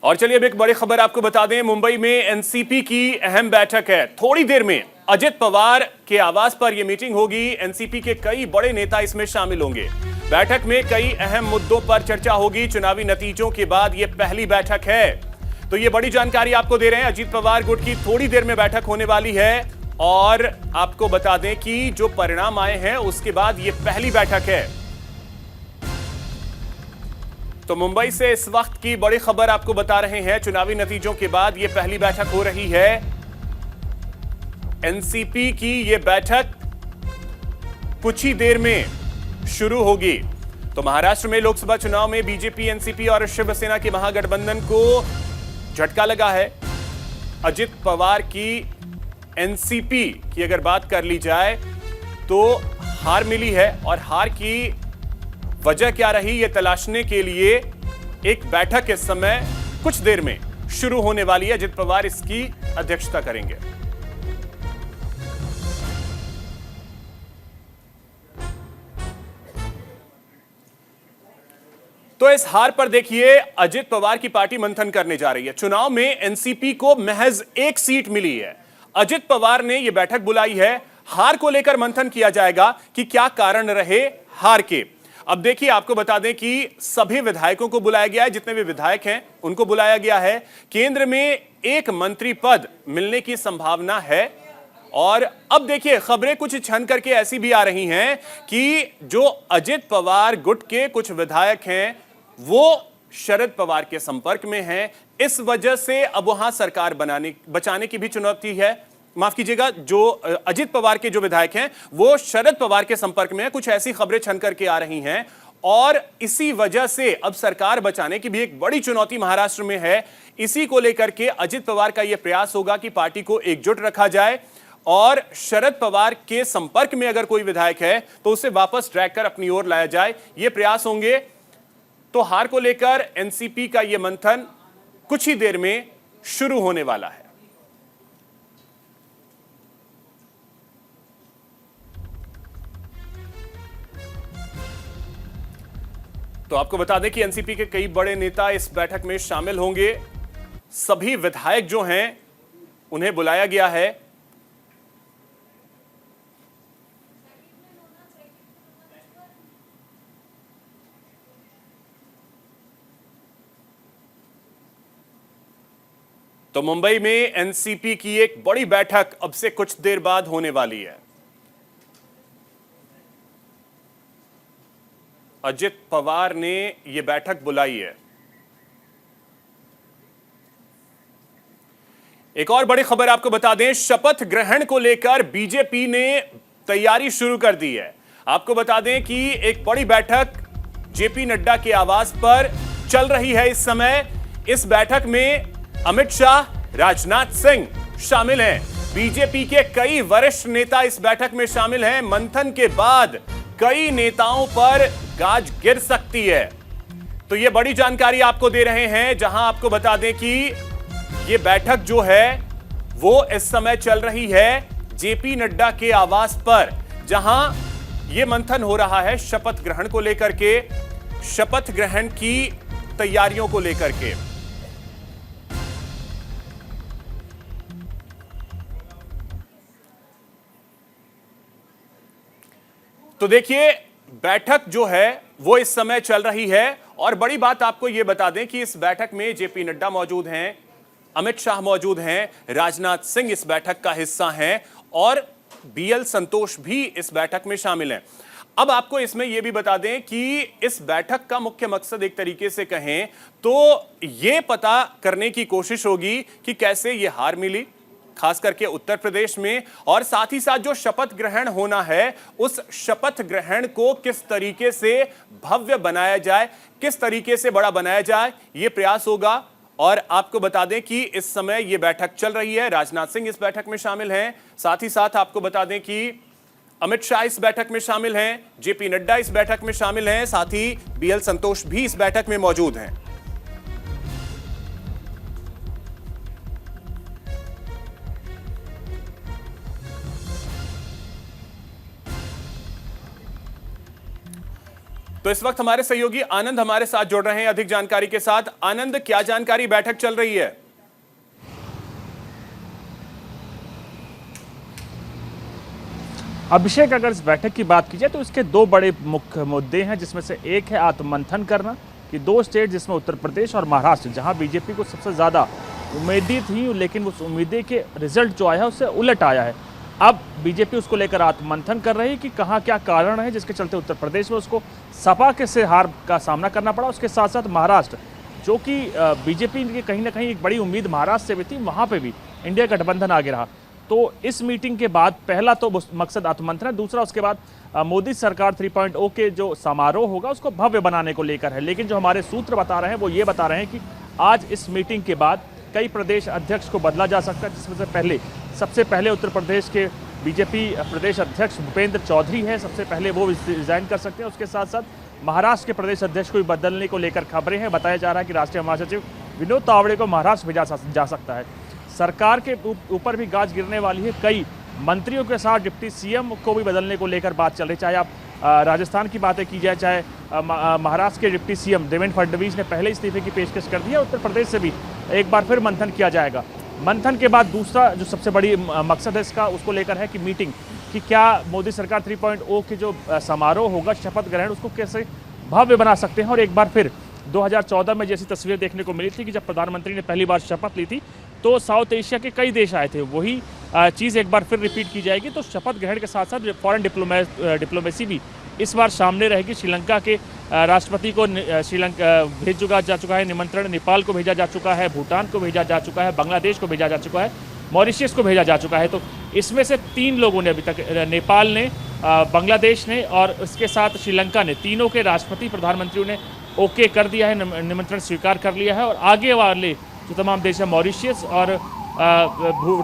और चलिए अब एक बड़ी खबर आपको बता दें, मुंबई में एनसीपी की अहम बैठक है। थोड़ी देर में अजित पवार के आवास पर यह मीटिंग होगी। एनसीपी के कई बड़े नेता इसमें शामिल होंगे। बैठक में कई अहम मुद्दों पर चर्चा होगी। चुनावी नतीजों के बाद यह पहली बैठक है, तो यह बड़ी जानकारी आपको दे रहे हैं। अजित पवार गुट की थोड़ी देर में बैठक होने वाली है और आपको बता दें कि जो परिणाम आए हैं उसके बाद यह पहली बैठक है। तो मुंबई से इस वक्त की बड़ी खबर आपको बता रहे हैं। चुनावी नतीजों के बाद यह पहली बैठक हो रही है। एनसीपी की यह बैठक कुछ ही देर में शुरू होगी। तो महाराष्ट्र में लोकसभा चुनाव में बीजेपी, एनसीपी और शिवसेना के महागठबंधन को झटका लगा है। अजित पवार की एनसीपी की अगर बात कर ली जाए तो हार मिली है और हार की वजह क्या रही यह तलाशने के लिए एक बैठक इस समय कुछ देर में शुरू होने वाली है। अजित पवार इसकी अध्यक्षता करेंगे। तो इस हार पर देखिए, अजित पवार की पार्टी मंथन करने जा रही है। चुनाव में एनसीपी को महज एक सीट मिली है। अजित पवार ने यह बैठक बुलाई है। हार को लेकर मंथन किया जाएगा कि क्या कारण रहे हार के। अब देखिए, आपको बता दें कि सभी विधायकों को बुलाया गया है। जितने भी विधायक हैं उनको बुलाया गया है। केंद्र में एक मंत्री पद मिलने की संभावना है। और अब देखिए, खबरें कुछ छन करके ऐसी भी आ रही हैं कि जो अजित पवार गुट के कुछ विधायक हैं वो शरद पवार के संपर्क में हैं। इस वजह से अब वहां सरकार बचाने की भी चुनौती है। माफ कीजिएगा, जो अजित पवार के जो विधायक हैं वो शरद पवार के संपर्क में है। कुछ ऐसी खबरें छन करके आ रही हैं और इसी वजह से अब सरकार बचाने की भी एक बड़ी चुनौती महाराष्ट्र में है। इसी को लेकर के अजित पवार का यह प्रयास होगा कि पार्टी को एकजुट रखा जाए और शरद पवार के संपर्क में अगर कोई विधायक है तो उसे वापस ड्रैग कर अपनी ओर लाया जाए। ये प्रयास होंगे। तो हार को लेकर एनसीपी का यह मंथन कुछ ही देर में शुरू होने वाला है। तो आपको बता दें कि एनसीपी के कई बड़े नेता इस बैठक में शामिल होंगे। सभी विधायक जो हैं उन्हें बुलाया गया है। तो मुंबई में एनसीपी की एक बड़ी बैठक अब से कुछ देर बाद होने वाली है। अजित पवार ने यह बैठक बुलाई है। एक और बड़ी खबर आपको बता दें, शपथ ग्रहण को लेकर बीजेपी ने तैयारी शुरू कर दी है। आपको बता दें कि एक बड़ी बैठक जेपी नड्डा के आवास पर चल रही है इस समय। इस बैठक में अमित शाह, राजनाथ सिंह शामिल हैं। बीजेपी के कई वरिष्ठ नेता इस बैठक में शामिल हैं। मंथन के बाद कई नेताओं पर गाज गिर सकती है। तो यह बड़ी जानकारी आपको दे रहे हैं, जहां आपको बता दें कि यह बैठक जो है वो इस समय चल रही है जेपी नड्डा के आवास पर, जहां यह मंथन हो रहा है शपथ ग्रहण को लेकर के, शपथ ग्रहण की तैयारियों को लेकर के। तो देखिए, बैठक जो है वो इस समय चल रही है और बड़ी बात आपको यह बता दें कि इस बैठक में जेपी नड्डा मौजूद हैं, अमित शाह मौजूद हैं, राजनाथ सिंह इस बैठक का हिस्सा हैं और बीएल संतोष भी इस बैठक में शामिल हैं। अब आपको इसमें यह भी बता दें कि इस बैठक का मुख्य मकसद एक तरीके से कहें तो यह पता करने की कोशिश होगी कि कैसे यह हार मिली, खास करके उत्तर प्रदेश में, और साथ ही साथ जो शपथ ग्रहण होना है उस शपथ ग्रहण को किस तरीके से भव्य बनाया जाए, किस तरीके से बड़ा बनाया जाए, यह प्रयास होगा। और आपको बता दें कि इस समय यह बैठक चल रही है। राजनाथ सिंह इस बैठक में शामिल हैं। साथ ही साथ आपको बता दें कि अमित शाह इस बैठक में शामिल हैं, जेपी नड्डा इस बैठक में शामिल हैं, साथ ही बीएल संतोष भी इस बैठक में मौजूद हैं। तो तो इस वक्त हमारे सहयोगी आनंद हमारे साथ जुड़ रहे हैं अधिक जानकारी के साथ। आनंद, क्या जानकारी बैठक चल रही है? अभिषेक, अगर इस बैठक की बात की जाए तो इसके दो बड़े मुख्य मुद्दे हैं, जिसमें से एक है आत्ममंथन करना कि दो स्टेट जिसमें उत्तर प्रदेश और महाराष्ट्र, जहां बीजेपी को सबसे ज़्यादा उम्मीदें थी लेकिन उस उम्मीदें के रिजल्ट जो आया है उससे उलट आया है। अब बीजेपी उसको लेकर आत्ममंथन कर रही है कि कहाँ क्या कारण है जिसके चलते उत्तर प्रदेश में उसको सपा के से हार का सामना करना पड़ा। उसके साथ साथ महाराष्ट्र, जो कि बीजेपी की कहीं ना कहीं एक बड़ी उम्मीद महाराष्ट्र से भी थी, वहाँ पर भी इंडिया गठबंधन आगे रहा। तो इस मीटिंग के बाद पहला तो मकसद आत्ममंथन है, दूसरा उसके बाद मोदी सरकार 3.0 के जो समारोह होगा उसको भव्य बनाने को लेकर है। लेकिन जो हमारे सूत्र बता रहे हैं वो ये बता रहे हैं कि आज इस मीटिंग के बाद कई प्रदेश अध्यक्ष को बदला जा सकता है, जिसमें से सबसे पहले उत्तर प्रदेश के बीजेपी प्रदेश अध्यक्ष भूपेंद्र चौधरी है, सबसे पहले वो रिजाइन कर सकते हैं। उसके साथ साथ महाराष्ट्र के प्रदेश अध्यक्ष को भी बदलने को लेकर खबरें हैं। बताया जा रहा है कि राष्ट्रीय महासचिव विनोद तावड़े को महाराष्ट्र भेजा जा सकता है। सरकार के ऊपर भी गाज गिरने वाली है। कई मंत्रियों के साथ डिप्टी सीएम को भी बदलने को लेकर बात चल रही है। चाहे आप राजस्थान की बातें की जाए, चाहे महाराष्ट्र के डिप्टी सीएम देवेंद्र फडणवीस ने पहले इस्तीफे की पेशकश कर दी है। उत्तर प्रदेश से भी एक बार फिर मंथन किया जाएगा। मंथन के बाद दूसरा जो सबसे बड़ी मकसद है इसका, उसको लेकर है कि मीटिंग कि क्या मोदी सरकार 3.0 के जो समारोह होगा, शपथ ग्रहण, उसको कैसे भव्य बना सकते हैं। और एक बार फिर 2014 में जैसी तस्वीर देखने को मिली थी कि जब प्रधानमंत्री ने पहली बार शपथ ली थी तो साउथ एशिया के कई देश आए थे, वही चीज़ एक बार फिर रिपीट की जाएगी। तो शपथ ग्रहण के साथ साथ फॉरेन डिप्लोमेसी भी इस बार सामने रहेगी। श्रीलंका के राष्ट्रपति को श्रीलंका भेजा जा चुका है निमंत्रण, नेपाल को भेजा जा चुका है, भूटान को भेजा जा चुका है, बांग्लादेश को भेजा जा चुका है, मॉरिशस को भेजा जा चुका है। तो इसमें से 3 लोगों ने अभी तक, नेपाल ने, बांग्लादेश ने और इसके साथ श्रीलंका ने, तीनों के राष्ट्रपति प्रधानमंत्रियों ने ओके कर दिया है, निमंत्रण स्वीकार कर लिया है। और आगे वाले जो तमाम देश है, मॉरिशस और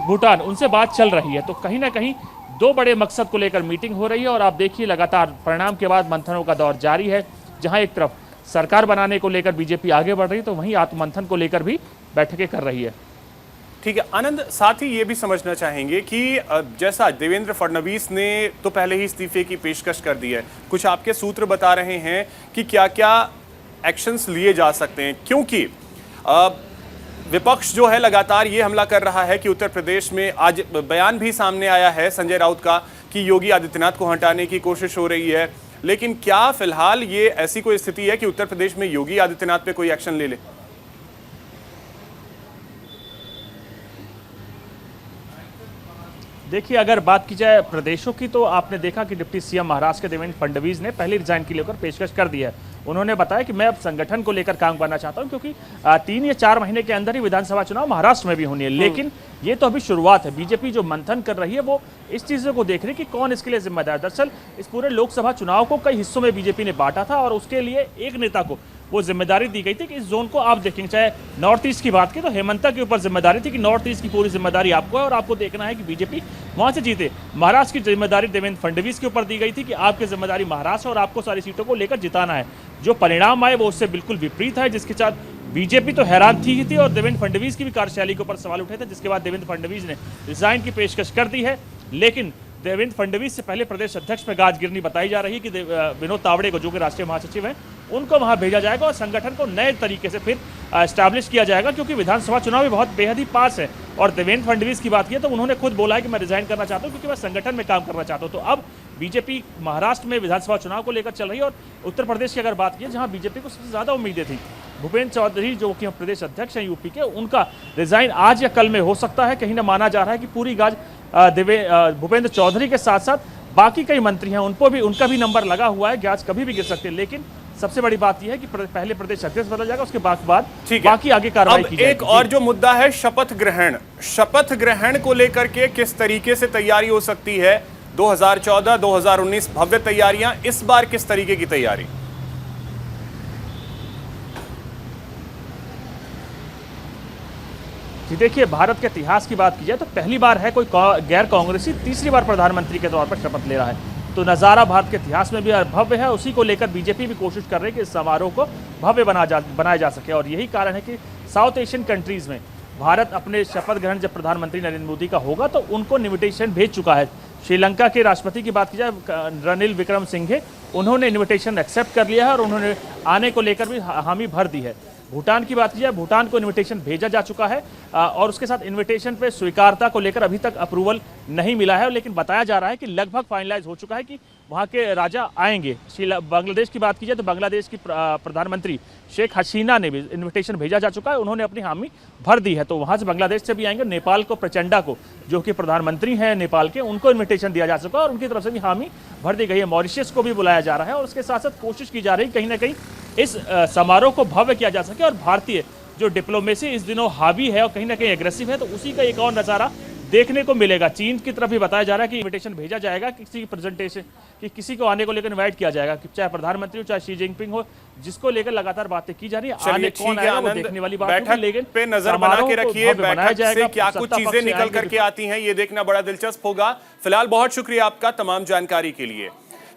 भूटान, उनसे बात चल रही है। तो कहीं ना कहीं दो बड़े मकसद को लेकर मीटिंग हो रही है। और आप देखिए लगातार परिणाम के बाद मंथनों का दौर जारी है। जहां एक तरफ सरकार बनाने को लेकर बीजेपी आगे बढ़ रही है, तो वहीं आत्ममंथन को लेकर भी बैठकें कर रही है। ठीक है आनंद, साथ ही ये भी समझना चाहेंगे कि जैसा देवेंद्र फडणवीस ने तो पहले ही इस्तीफे की पेशकश कर दी है, कुछ आपके सूत्र बता रहे हैं कि क्या क्या एक्शंस लिए जा सकते हैं, क्योंकि विपक्ष जो है लगातार ये हमला कर रहा है कि उत्तर प्रदेश में, आज बयान भी सामने आया है संजय राउत का कि योगी आदित्यनाथ को हटाने की कोशिश हो रही है। लेकिन क्या फिलहाल ये ऐसी कोई स्थिति है कि उत्तर प्रदेश में योगी आदित्यनाथ पे कोई एक्शन ले ले? देखिए, अगर बात की जाए प्रदेशों की तो आपने देखा कि डिप्टी सीएम महाराष्ट्र के देवेंद्र फडणवीस ने पहले रिजाइन के लेकर पेशकश कर दी है। उन्होंने बताया कि मैं अब संगठन को लेकर काम करना चाहता हूं, क्योंकि 3 या 4 महीने के अंदर ही विधानसभा चुनाव महाराष्ट्र में भी होनी है। लेकिन ये तो अभी शुरुआत है। बीजेपी जो मंथन कर रही है वो इस चीज़ों को देख रही है कि कौन इसके लिए जिम्मेदार। दरअसल इस पूरे लोकसभा चुनाव को कई हिस्सों में बीजेपी ने बांटा था और उसके लिए एक नेता को वो जिम्मेदारी दी गई थी कि इस जोन को आप देखेंगे। चाहे नॉर्थ ईस्ट की बात की तो हेमंता के ऊपर जिम्मेदारी थी कि नॉर्थ ईस्ट की पूरी जिम्मेदारी आपको है और आपको देखना है कि बीजेपी वहां से जीते। महाराष्ट्र की जिम्मेदारी देवेंद्र फडणवीस के ऊपर दी गई थी कि आपकी जिम्मेदारी महाराष्ट्र और आपको सारी सीटों को लेकर जिताना है। जो परिणाम आए वो उससे बिल्कुल विपरीत है, जिसके साथ बीजेपी तो हैरान थी ही थी और देवेंद्र फडणवीस की भी कार्यशैली के ऊपर सवाल उठे थे, जिसके बाद देवेंद्र फडणवीस ने रिजाइन की पेशकश कर दी है। लेकिन देवेंद्र फडणवीस से पहले प्रदेश अध्यक्ष पे गाज गिरनी बताई जा रही है कि विनोद तावड़े को, जो कि राष्ट्रीय महासचिव हैं, उनको वहां भेजा जाएगा और संगठन को नए तरीके से फिर एस्टैब्लिश किया जाएगा, क्योंकि विधानसभा चुनाव भी बहुत बेहद ही पास है। और देवेंद्र फडणवीस की बात की तो उन्होंने खुद बोला है कि मैं रिजाइन करना चाहता हूं क्योंकि मैं संगठन में काम करना चाहता हूं। तो अब बीजेपी महाराष्ट्र में विधानसभा चुनाव को लेकर चल रही है। और उत्तर प्रदेश की अगर बात की, जहां बीजेपी को सबसे ज्यादा उम्मीदें थी, भूपेंद्र चौधरी जो कि प्रदेश अध्यक्ष हैं यूपी के, उनका रिजाइन आज या कल में हो सकता है। कहीं ना माना जा रहा है कि पूरी गाज भूपेंद्र चौधरी के साथ साथ बाकी कई मंत्री हैं, उनका भी नंबर लगा हुआ है, गाज कभी भी गिर सकते हैं। लेकिन सबसे बड़ी बात यह है कि पहले प्रदेश अध्यक्ष बदल जाएगा, उसके बाद बाकी आगे कार्रवाई की जाएगी। एक और जो मुद्दा है शपथ ग्रहण को लेकर के किस तरीके से तैयारी हो सकती है? 2014, 2019 भव्य तैयारियां, इस बार किस तरीके की तैयारी? जी देखिए, भारत के इतिहास की बात की जाए तो पहली बार है कोई गैर कांग्रेसी तीसरी बार प्रधानमंत्री के तौर पर शपथ ले रहा है। तो नज़ारा भारत के इतिहास में भी भव्य है। उसी को लेकर बीजेपी भी कोशिश कर रही है कि इस समारोह को भव्य बनाया जा सके। और यही कारण है कि साउथ एशियन कंट्रीज़ में भारत अपने शपथ ग्रहण जब प्रधानमंत्री नरेंद्र मोदी का होगा तो उनको इन्विटेशन भेज चुका है। श्रीलंका के राष्ट्रपति की बात की जाए, रनिल विक्रमसिंघे, उन्होंने इन्विटेशन एक्सेप्ट कर लिया है और उन्होंने आने को लेकर भी हामी भर दी है। भूटान की बात की जाए, भूटान को इन्विटेशन भेजा जा चुका है और उसके साथ इन्विटेशन पे स्वीकारता को लेकर अभी तक अप्रूवल नहीं मिला है, लेकिन बताया जा रहा है कि लगभग फाइनलाइज हो चुका है कि वहाँ के राजा आएंगे। बांग्लादेश की बात की जाए तो बांग्लादेश की प्रधानमंत्री शेख हसीना ने भी इन्विटेशन भेजा जा चुका है, उन्होंने अपनी हामी भर दी है। तो वहाँ से बांग्लादेश से भी आएंगे। नेपाल को प्रचंडा को, जो कि प्रधानमंत्री हैं नेपाल के, उनको इन्विटेशन दिया जा चुका है और उनकी तरफ से भी हामी भर दी गई है। मॉरिशस को भी बुलाया जा रहा है और उसके साथ साथ कोशिश की जा रही है कहीं ना कहीं इस समारोह को भव्य किया जा सके और भारतीय जो डिप्लोमेसी इस दिनों हावी है और कहीं ना कहीं एग्रेसिव है, तो उसी का एक और नज़ारा देखने को मिलेगा। चीन की तरफ भी बताया जा रहा है कि इन्विटेशन भेजा जाएगा किसी की प्रेजेंटेशन, कि किसी को आने को लेकर इनवाइट किया जाएगा, कि चाहे प्रधानमंत्री हो चाहे शी जिनपिंग हो, जिसको लेकर लगातार बातें की जा रही है। आने कौन आएगा वो देखने वाली बात है, लेकिन पे नजर बना के रखिए, बैठक से क्या कुछ चीजें निकल करके आती हैं ये देखना बड़ा दिलचस्प होगा। फिलहाल बहुत शुक्रिया आपका तमाम जानकारी के लिए।